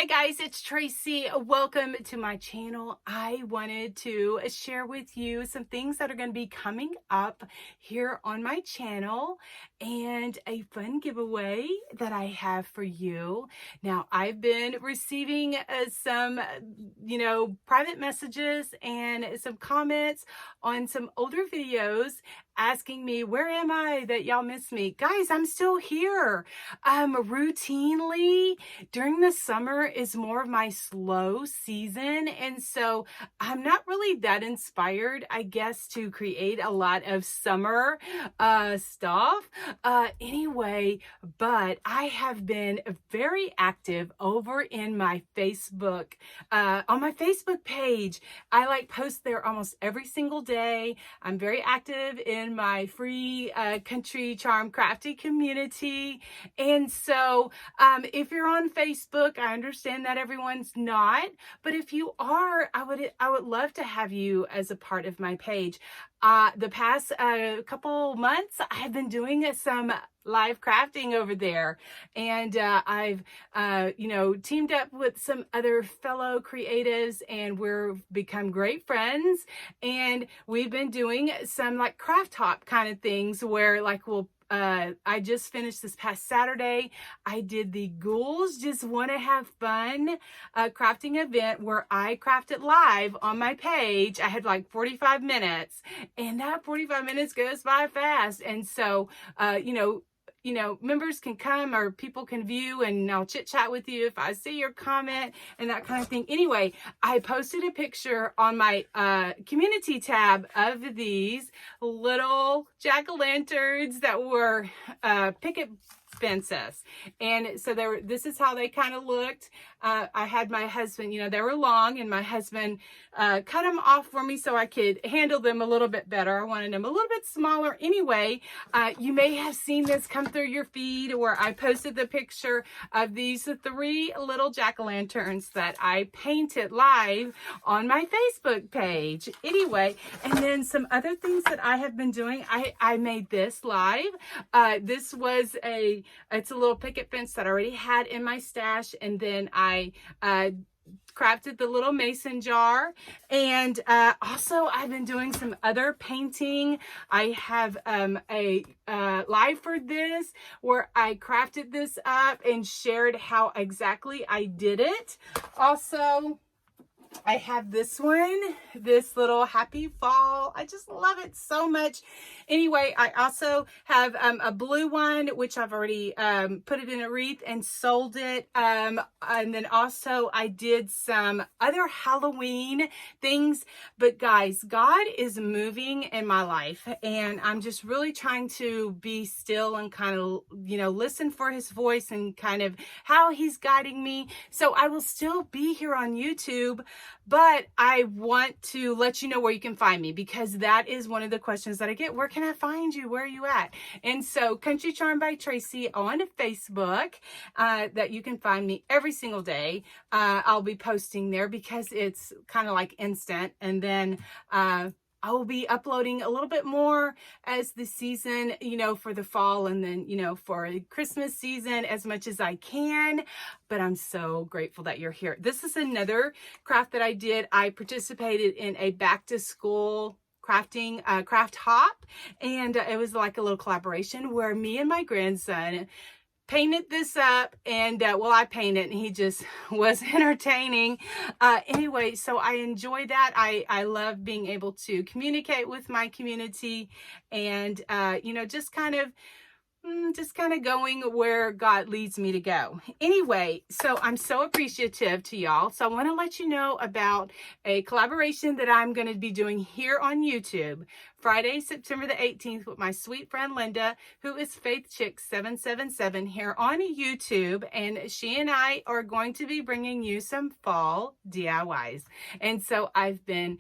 Hi guys, it's Tracy. Welcome to my channel. I wanted to share with you some things that are going to be coming up here on my channel and a fun giveaway that I have for you. Now, I've been receiving some, private messages and some comments on some older videos asking me, where am I that y'all miss me? Guys, I'm still here. Routinely during the summer is more of my slow season. And so I'm not really that inspired, I guess, to create a lot of summer stuff. Anyway, but I have been very active over in my Facebook, on my Facebook page. I post there almost every single day. I'm very active in my free country charm crafty community. And so if you're on Facebook, I understand that everyone's not, but if you are, I would love to have you as a part of my page. The past couple months, I've been doing some live crafting over there, and I've teamed up with some other fellow creatives, and we've become great friends. And we've been doing some like craft hop kind of things where I just finished this past Saturday. I did the Ghouls Just Want to Have Fun crafting event where I crafted live on my page. I had like 45 minutes, and that 45 minutes goes by fast. And so, members can come or people can view, and I'll chit chat with you if I see your comment and that kind of thing. Anyway, I posted a picture on my community tab of these little jack-o'-lanterns that were picket fences. And so this is how they kind of looked. I had my husband, they were long, and my husband cut them off for me so I could handle them a little bit better. I wanted them a little bit smaller. Anyway, you may have seen this come through your feed where I posted the picture of these 3 little jack-o'-lanterns that I painted live on my Facebook page. Anyway, and then some other things that I have been doing. I made this live. This was it's a little picket fence that I already had in my stash, and then I crafted the little mason jar. And also I've been doing some other painting. I have a live for this where I crafted this up and shared how exactly I did it. Also, I have this one, this little happy fall. I just love it so much. Anyway, I also have a blue one, which I've already put it in a wreath and sold it. And then also I did some other Halloween things. But guys, God is moving in my life, and I'm just really trying to be still and kind of, listen for his voice and kind of how he's guiding me. So I will still be here on YouTube, but I want to let you know where you can find me, because that is one of the questions that I get. Where can I find you? Where are you at? And so Country Charm by Tracy on Facebook, that you can find me every single day. I'll be posting there because it's kind of like instant. And then I will be uploading a little bit more as the season, for the fall, and then, for Christmas season as much as I can. But I'm so grateful that you're here. This is another craft that I did. I participated in a back to school crafting craft hop, and it was like a little collaboration where me and my grandson painted this up, and I painted, and he just was entertaining. Anyway, so I enjoy that. I love being able to communicate with my community, and just kind of going where God leads me to go. Anyway, so I'm so appreciative to y'all. So I want to let you know about a collaboration that I'm going to be doing here on YouTube Friday, September the 18th with my sweet friend Linda, who is Faith Chick 777 here on YouTube. And she and I are going to be bringing you some fall DIYs. And so I've been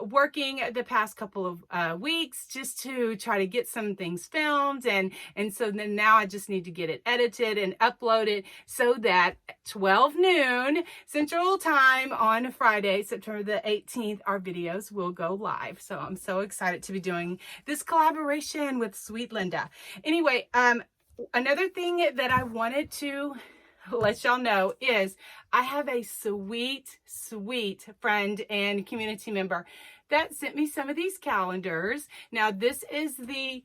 working the past couple of weeks just to try to get some things filmed. And so then now I just need to get it edited and uploaded so that 12 noon Central Time on Friday, September the 18th, our videos will go live. So I'm so excited to be doing this collaboration with sweet Linda. Anyway, another thing that I wanted to let y'all know is I have a sweet, sweet friend and community member that sent me some of these calendars. Now, this is the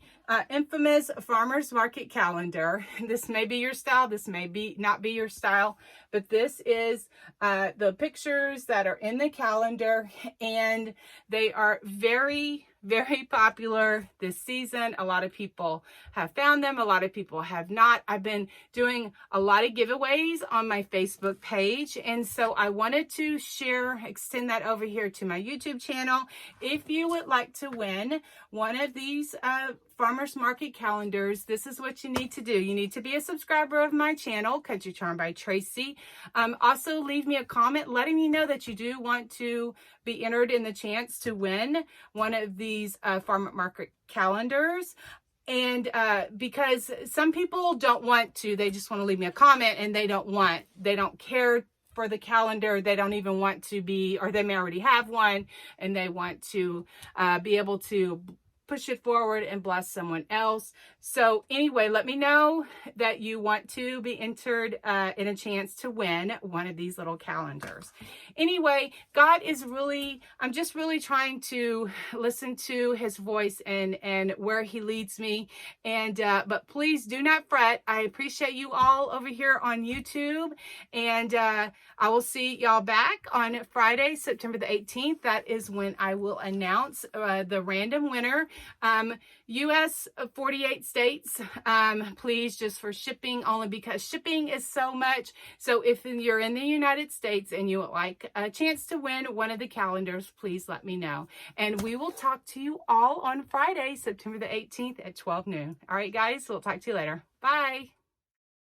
infamous farmers market calendar. This may be your style. This may be not be your style, but this is the pictures that are in the calendar, and they are very, very popular this season. A lot of people have found them. A lot of people have not. I've been doing a lot of giveaways on my Facebook page, and so I wanted to extend that over here to my YouTube channel. If you would like to win one of these farmers market calendars, this is what you need to do. You need to be a subscriber of my channel, Country Charm by Tracy. Also, leave me a comment letting me know that you do want to be entered in the chance to win one of these farmer market calendars. And because some people don't want to, they just want to leave me a comment, and they don't care for the calendar. They don't even want to be, or they may already have one, and they want to be able to push it forward and bless someone else. So anyway, let me know that you want to be entered in a chance to win one of these little calendars. Anyway, God is really, I'm just really trying to listen to his voice and where he leads me. And but please do not fret. I appreciate you all over here on YouTube. And I will see y'all back on Friday, September the 18th. That is when I will announce the random winner. US 48 states, please, just for shipping, only because shipping is so much. So if you're in the United States and you would like a chance to win one of the calendars, please let me know. And we will talk to you all on Friday, September the 18th at 12 noon. All right, guys, we'll talk to you later. Bye.